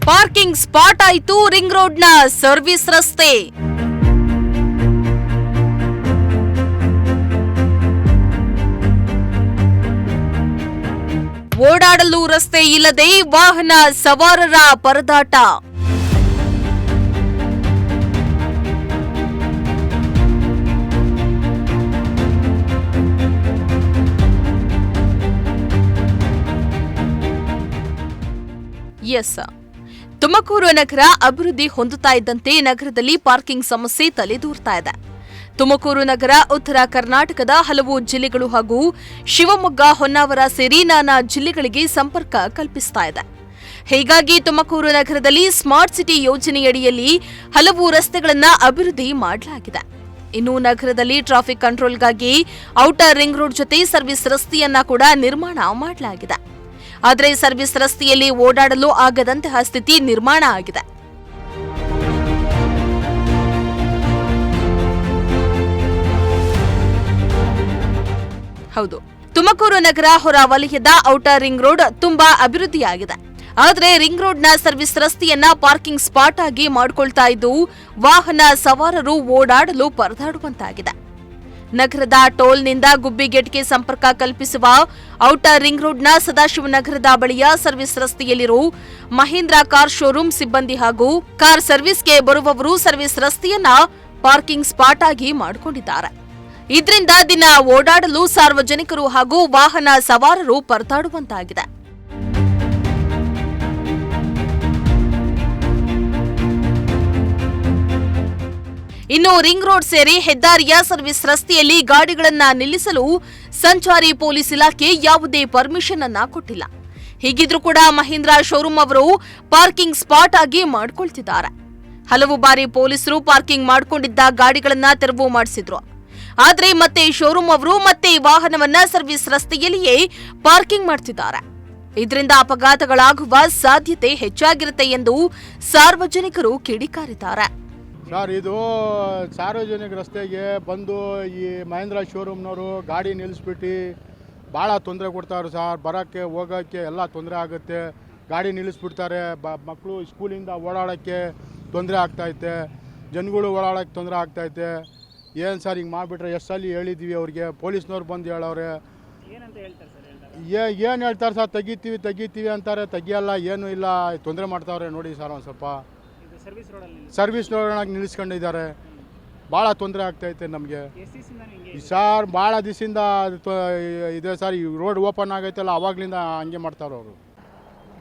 Parking spot ಆಯಿತು ring ರೋಡ್ನ service ರಸ್ತೆ. ಓಡಾಡಲು ರಸ್ತೆ ಇಲ್ಲದೆ ವಾಹನ ಸವಾರರ ಪರದಾಟ. ತುಮಕೂರು ನಗರ ಅಭಿವೃದ್ಧಿ ಹೊಂದುತ್ತಾ ಇದ್ದಂತೆ ನಗರದಲ್ಲಿ ಪಾರ್ಕಿಂಗ್ ಸಮಸ್ಯೆ ತಲೆದೂರ್ತಾ ಇದೆ. ತುಮಕೂರು ನಗರ ಉತ್ತರ ಕರ್ನಾಟಕದ ಹಲವು ಜಿಲ್ಲೆಗಳು ಹಾಗೂ ಶಿವಮೊಗ್ಗ, ಹೊನ್ನಾವರ ಸೇರಿ ನಾನಾ ಜಿಲ್ಲೆಗಳಿಗೆ ಸಂಪರ್ಕ ಕಲ್ಪಿಸ್ತಾ ಇದೆ. ಹೀಗಾಗಿ ತುಮಕೂರು ನಗರದಲ್ಲಿ ಸ್ಮಾರ್ಟ್ ಸಿಟಿ ಯೋಜನೆಯಡಿಯಲ್ಲಿ ಹಲವು ರಸ್ತೆಗಳನ್ನು ಅಭಿವೃದ್ಧಿ ಮಾಡಲಾಗಿದೆ. ಇನ್ನು ನಗರದಲ್ಲಿ ಟ್ರಾಫಿಕ್ ಕಂಟ್ರೋಲ್ಗಾಗಿ ಔಟರ್ ರಿಂಗ್ ರೋಡ್ ಜೊತೆ ಸರ್ವಿಸ್ ರಸ್ತೆಯನ್ನ ಕೂಡ ನಿರ್ಮಾಣ ಮಾಡಲಾಗಿದೆ. ಆದರೆ ಸರ್ವಿಸ್ ರಸ್ತೆಯಲ್ಲಿ ಓಡಾಡಲು ಆಗದಂತಹ ಸ್ಥಿತಿ ನಿರ್ಮಾಣ ಆಗಿದೆ. ಹೌದು, ತುಮಕೂರು ನಗರ ಹೊರ ವಲಯದ ಔಟರ್ ರಿಂಗ್ ರೋಡ್ ತುಂಬಾ ಅಭಿವೃದ್ಧಿಯಾಗಿದೆ. ಆದರೆ ರಿಂಗ್ ರೋಡ್ನ ಸರ್ವಿಸ್ ರಸ್ತೆಯನ್ನ ಪಾರ್ಕಿಂಗ್ ಸ್ಪಾಟ್ ಆಗಿ ಮಾಡಿಕೊಳ್ತಾ ಇದ್ದು ವಾಹನ ಸವಾರರು ಓಡಾಡಲು ಪರದಾಡುವಂತಾಗಿದೆ. ನಗರದ ಟೋಲ್ನಿಂದ ಗುಬ್ಬಿಗೇಟ್ಗೆ ಸಂಪರ್ಕ ಕಲ್ಪಿಸುವ ಔಟರ್ ರಿಂಗ್ ರೋಡ್ನ ಸದಾಶಿವನಗರದ ಬಳಿಯ ಸರ್ವಿಸ್ ರಸ್ತೆಯಲ್ಲಿರುವ ಮಹೀಂದ್ರ ಕಾರ್ ಶೋರೂಮ್ ಸಿಬ್ಬಂದಿ ಹಾಗೂ ಕಾರ್ ಸರ್ವಿಸ್ಗೆ ಬರುವವರು ಸರ್ವಿಸ್ ರಸ್ತೆಯನ್ನ ಪಾರ್ಕಿಂಗ್ ಸ್ಪಾಟ್ ಆಗಿ ಮಾಡಿಕೊಂಡಿದ್ದಾರೆ. ಇದರಿಂದ ದಿನ ಓಡಾಡಲು ಸಾರ್ವಜನಿಕರು ಹಾಗೂ ವಾಹನ ಸವಾರರು ಪರದಾಡುವಂತಾಗಿದೆ. ಇನ್ನು ರಿಂಗ್ ರೋಡ್ ಸೇರಿ ಹೆದ್ದಾರಿಯ ಸರ್ವಿಸ್ ರಸ್ತೆಯಲ್ಲಿ ಗಾಡಿಗಳನ್ನ ನಿಲ್ಲಿಸಲು ಸಂಚಾರಿ ಪೊಲೀಸ್ ಇಲಾಖೆ ಯಾವುದೇ ಪರ್ಮಿಷನ್ ಅನ್ನ ಕೊಟ್ಟಿಲ್ಲ. ಹೀಗಿದ್ರೂ ಕೂಡ ಮಹೀಂದ್ರ ಶೋರೂಮ್ ಅವರು ಪಾರ್ಕಿಂಗ್ ಸ್ಪಾಟ್ ಆಗಿ ಮಾಡಿಕೊಳ್ತಿದ್ದಾರೆ. ಹಲವು ಬಾರಿ ಪೊಲೀಸರು ಪಾರ್ಕಿಂಗ್ ಮಾಡಿಕೊಂಡಿದ್ದ ಗಾಡಿಗಳನ್ನ ತೆರವು ಮಾಡಿಸಿದ್ರು. ಆದ್ರೆ ಮತ್ತೆ ಶೋರೂಮ್ ಅವರು ಮತ್ತೆ ವಾಹನವನ್ನ ಸರ್ವಿಸ್ ರಸ್ತೆಯಲ್ಲಿಯೇ ಪಾರ್ಕಿಂಗ್ ಮಾಡ್ತಿದ್ದಾರೆ. ಇದರಿಂದ ಅಪಘಾತಗಳಾಗುವ ಸಾಧ್ಯತೆ ಹೆಚ್ಚಾಗಿರುತ್ತೆ ಎಂದು ಸಾರ್ವಜನಿಕರು ಕಿಡಿಕಾರಿದ್ದಾರೆ. ಸರ್, ಇದು ಸಾರ್ವಜನಿಕ ರಸ್ತೆಗೆ ಬಂದು ಈ ಮಹೇಂದ್ರ ಶೋರೂಮ್ನವರು ಗಾಡಿ ನಿಲ್ಲಿಸ್ಬಿಟ್ಟು ಭಾಳ ತೊಂದರೆ ಕೊಡ್ತಾರೆ ಸರ್. ಬರೋಕ್ಕೆ ಹೋಗೋಕ್ಕೆ ಎಲ್ಲ ತೊಂದರೆ ಆಗುತ್ತೆ. ಗಾಡಿ ನಿಲ್ಲಿಸ್ಬಿಡ್ತಾರೆ. ಮಕ್ಕಳು ಸ್ಕೂಲಿಂದ ಓಡಾಡೋಕ್ಕೆ ತೊಂದರೆ ಆಗ್ತಾಯಿದೆ. ಜನಗಳು ಓಡಾಡೋಕ್ಕೆ ತೊಂದರೆ ಆಗ್ತಾಯಿದೆ. ಏನು ಸರ್ ಹಿಂಗೆ ಮಾಡಿಬಿಟ್ರೆ ಎಷ್ಟು ಸಲ ಹೇಳಿದ್ದೀವಿ ಅವ್ರಿಗೆ. ಪೊಲೀಸ್ನವ್ರು ಬಂದು ಹೇಳೋರೆ. ಏನು ಹೇಳ್ತಾರೆ ಸರ್, ತೆಗಿತೀವಿ ಅಂತಾರೆ. ತೆಗಿಯಲ್ಲ, ಏನೂ ಇಲ್ಲ, ತೊಂದರೆ ಮಾಡ್ತಾವ್ರೆ ನೋಡಿ ಸರ್. ಒಂದು ಸ್ವಲ್ಪ ಸರ್ವಿಸ್ ರೋಡ್ ನಿಲ್ಲಿಸ್ಕೊಂಡಿದ್ದಾರೆ. ಭಾಳ ತೊಂದರೆ ಆಗ್ತೈತೆ ನಮಗೆ ಸರ್. ಭಾಳ ದಿವಸದಿಂದ ಇದೆ ಸರ್. ಈ ರೋಡ್ ಓಪನ್ ಆಗೈತಲ್ಲ, ಅವಾಗಲಿಂದ ಹಂಗೆ ಮಾಡ್ತಾರೆ ಅವರು.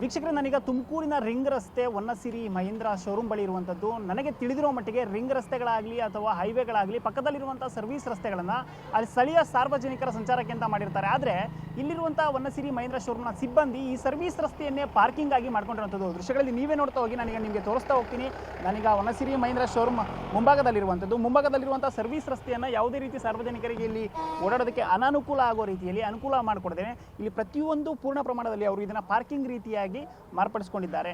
ವೀಕ್ಷಕರೇ, ನಾನೀಗ ತುಮಕೂರಿನ ರಿಂಗ್ ರಸ್ತೆ ಹೊನ್ನಸಿರಿ ಮಹೀಂದ್ರ ಶೋರೂಮ್ ಬಳಿ ಇರುವಂಥದ್ದು. ನನಗೆ ತಿಳಿದಿರೋ ಮಟ್ಟಿಗೆ ರಿಂಗ್ ರಸ್ತೆಗಳಾಗಲಿ ಅಥವಾ ಹೈವೇಗಳಾಗಲಿ ಪಕ್ಕದಲ್ಲಿರುವಂಥ ಸರ್ವಿಸ್ ರಸ್ತೆಗಳನ್ನು ಅಲ್ಲಿ ಸ್ಥಳೀಯ ಸಾರ್ವಜನಿಕರ ಸಂಚಾರಕ್ಕೆ ಅಂತ ಮಾಡಿರ್ತಾರೆ. ಆದರೆ ಇಲ್ಲಿರುವಂಥ ಹೊನ್ನಸಿರಿ ಮಹೀಂದ್ರ ಶೋರೂಮ್ನ ಸಿಬ್ಬಂದಿ ಈ ಸರ್ವಿಸ್ ರಸ್ತೆಯನ್ನೇ ಪಾರ್ಕಿಂಗ್ ಆಗಿ ಮಾಡ್ಕೊಂಡಿರುವಂಥದ್ದು ದೃಶ್ಯಗಳಲ್ಲಿ ನೀವೇ ನೋಡ್ತಾ ಹೋಗಿ. ನಾನೀಗ ನಿಮಗೆ ತೋರಿಸ್ತಾ ಹೋಗ್ತೀನಿ. ನಾನೀಗ ಹೊನ್ನಸಿರಿ ಮಹೀಂದ್ರ ಶೋರೂಮ್ ಮುಂಭಾಗದಲ್ಲಿರುವಂಥ ಸರ್ವಿಸ್ ರಸ್ತೆಯನ್ನು ಯಾವುದೇ ರೀತಿ ಸಾರ್ವಜನಿಕರಿಗೆ ಇಲ್ಲಿ ಓಡಾಡೋದಕ್ಕೆ ಅನಾನುಕೂಲ ಆಗೋ ರೀತಿಯಲ್ಲಿ ಅನುಕೂಲ ಮಾಡಿಕೊಡ್ತೇನೆ. ಇಲ್ಲಿ ಪ್ರತಿಯೊಂದು ಪೂರ್ಣ ಪ್ರಮಾಣದಲ್ಲಿ ಅವರು ಇದನ್ನು ಪಾರ್ಕಿಂಗ್ ರೀತಿಯಾಗಿ ಮಾರ್ಪಡಿಸಿಕೊಂಡಿದ್ದಾರೆ.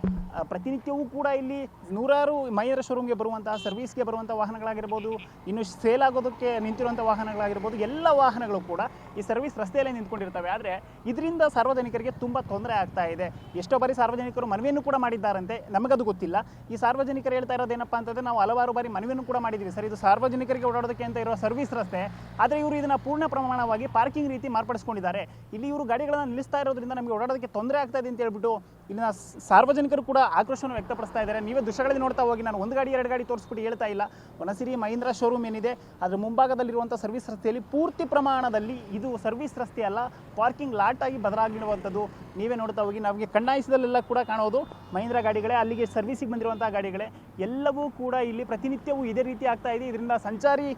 ಪ್ರತಿನಿತ್ಯವೂ ಕೂಡ ಇಲ್ಲಿ ನೂರಾರು ಮಹೀಂದ್ರ ಶೋರೂಮ್ಗೆ ಬರುವಂತಹ, ಸರ್ವಿಸ್ಗೆ ಬರುವಂಥ ವಾಹನಗಳಾಗಿರ್ಬೋದು, ಇನ್ನು ಸೇಲ್ ಆಗೋದಕ್ಕೆ ನಿಂತಿರುವಂಥ ವಾಹನಗಳಾಗಿರ್ಬೋದು, ಎಲ್ಲ ವಾಹನಗಳು ಕೂಡ ಈ ಸರ್ವಿಸ್ ರಸ್ತೆಯಲ್ಲೇ ನಿಂತ್ಕೊಂಡಿರ್ತವೆ. ಆದರೆ ಇದರಿಂದ ಸಾರ್ವಜನಿಕರಿಗೆ ತುಂಬ ತೊಂದರೆ ಆಗ್ತಾ ಇದೆ. ಎಷ್ಟೋ ಬಾರಿ ಸಾರ್ವಜನಿಕರು ಮನವಿಯನ್ನು ಕೂಡ ಮಾಡಿದ್ದಾರಂತೆ, ನಮಗದು ಗೊತ್ತಿಲ್ಲ. ಈ ಸಾರ್ವಜನಿಕರು ಹೇಳ್ತಾ ಇರೋದೇನಪ್ಪ ಅಂತಂದರೆ, ನಾವು ಹಲವಾರು ಬಾರಿ ಮನವಿಯನ್ನು ಕೂಡ ಮಾಡಿದ್ದೀವಿ ಸರ್, ಇದು ಸಾರ್ವಜನಿಕರಿಗೆ ಓಡಾಡೋದಕ್ಕೆ ಅಂತ ಇರೋ ಸರ್ವಿಸ್ ರಸ್ತೆ, ಆದರೆ ಇವರು ಇದನ್ನು ಪೂರ್ಣ ಪ್ರಮಾಣವಾಗಿ ಪಾರ್ಕಿಂಗ್ ರೀತಿ ಮಾರ್ಪಡಿಸ್ಕೊಂಡಿದ್ದಾರೆ. ಇಲ್ಲಿ ಇವರು ಗಾಡಿಗಳನ್ನು ನಿಲ್ಲಿಸ್ತಾ ಇರೋದ್ರಿಂದ ನಮಗೆ ಓಡಾಡೋದಕ್ಕೆ ತೊಂದರೆ ಆಗ್ತಾ ಇದೆ ಅಂತ ಹೇಳ್ಬಿಟ್ಟು ಇಲ್ಲಿನ ಸಾರ್ವಜನಿಕರು ಕೂಡ ಆಕ್ರೋಶವನ್ನು ವ್ಯಕ್ತಪಡಿಸ್ತಾ ಇದ್ದಾರೆ. ನೀವೇ ದೃಶ್ಯಗಳಲ್ಲಿ ನೋಡ್ತಾ ಹೋಗಿ. ನಾನು ಒಂದು ಗಾಡಿ ಎರಡು ಗಾಡಿ ತೋರಿಸ್ಬಿಟ್ಟು ಹೇಳ್ತಾ ಇಲ್ಲ. ಹೊನ್ನಸಿರಿ ಮಹೀಂದ್ರ ಶೋರೂಮ್ ಏನಿದೆ ಅದರ ಮುಂಭಾಗದಲ್ಲಿರುವಂಥ ಸರ್ವಿಸ್ ರಸ್ತೆಯಲ್ಲಿ ಪೂರ್ತಿ ಪ್ರಮಾಣದಲ್ಲಿ ಇದು ಸರ್ವಿಸ್ ರಸ್ತೆ ಅಲ್ಲ, ಪಾರ್ಕಿಂಗ್ ಲಾಟ್ ಆಗಿ ಬದಲಾಗಿರುವಂಥದ್ದು ನೀವೇ ನೋಡ್ತಾ ಹೋಗಿ. ನಮಗೆ ಕಣ್ಣಾಯಿಸಿದಲ್ಲೆಲ್ಲ ಕೂಡ ಕಾಣೋದು ಮಹೀಂದ್ರ ಗಾಡಿಗಳೇ, ಅಲ್ಲಿಗೆ ಸರ್ವಿಸಿಗೆ ಬಂದಿರುವಂಥ ಗಾಡಿಗಳೇ. ಎಲ್ಲವೂ ಕೂಡ ಇಲ್ಲಿ ಪ್ರತಿನಿತ್ಯವೂ ಇದೇ ರೀತಿ ಆಗ್ತಾ ಇದೆ. ಇದರಿಂದ ಸಂಚಾರಿ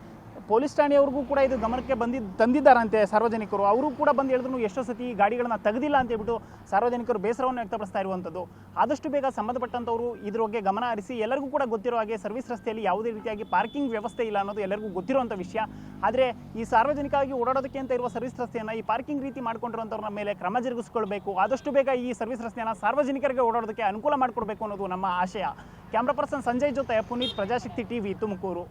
ಪೊಲೀಸ್ ಠಾಣೆಯವ್ರಿಗೂ ಕೂಡ ಇದು ಗಮನಕ್ಕೆ ತಂದಿದ್ದಾರಂತೆ ಸಾರ್ವಜನಿಕರು. ಅವರು ಕೂಡ ಬಂದು ಹೇಳಿದ್ರು ಎಷ್ಟೋ ಸತಿ ಗಾಡಿಗಳನ್ನ ತೆಗೆದಿಲ್ಲ ಅಂತ ಹೇಳ್ಬಿಟ್ಟು ಸಾರ್ವಜನಿಕರು ಬೇಸರವನ್ನು ವ್ಯಕ್ತಪಡಿಸ್ತಾ ಇರುವಂಥದ್ದು. ಆದಷ್ಟು ಬೇಗ ಸಂಬಂಧಪಟ್ಟಂಥವರು ಇದ್ರ ಬಗ್ಗೆ ಗಮನ ಹರಿಸಿ. ಎಲ್ಲರಿಗೂ ಕೂಡ ಗೊತ್ತಿರೋ ಹಾಗೆ ಸರ್ವಿಸ್ ರಸ್ತೆಯಲ್ಲಿ ಯಾವುದೇ ರೀತಿಯಾಗಿ ಪಾರ್ಕಿಂಗ್ ವ್ಯವಸ್ಥೆ ಇಲ್ಲ ಅನ್ನೋದು ಎಲ್ಲರಿಗೂ ಗೊತ್ತಿರುವಂಥ ವಿಷಯ. ಆದರೆ ಈ ಸಾರ್ವಜನಿಕವಾಗಿ ಓಡಾಡೋದಕ್ಕೆ ಅಂತ ಇರುವ ಸರ್ವಿಸ್ ರಸ್ತೆಯನ್ನು ಈ ಪಾರ್ಕಿಂಗ್ ರೀತಿ ಮಾಡ್ಕೊಂಡಿರುವಂಥವ್ರ ಮೇಲೆ ಕ್ರಮ ಜರುಗಿಸ್ಕೊಳ್ಬೇಕು. ಆದಷ್ಟು ಬೇಗ ಈ ಸರ್ವಿಸ್ ರಸ್ತೆಯನ್ನು ಸಾರ್ವಜನಿಕರಿಗೆ ಓಡಾಡೋದಕ್ಕೆ ಅನುಕೂಲ ಮಾಡಿಕೊಡ್ಬೇಕು ಅನ್ನೋದು ನಮ್ಮ ಆಶಯ. ಕ್ಯಾಮ್ರಾ ಪರ್ಸನ್ ಸಂಜಯ್ ಜೊತೆ ಪುನೀತ್, ಪ್ರಜಾಶಕ್ತಿ ಟಿವಿ, ತುಮಕೂರು.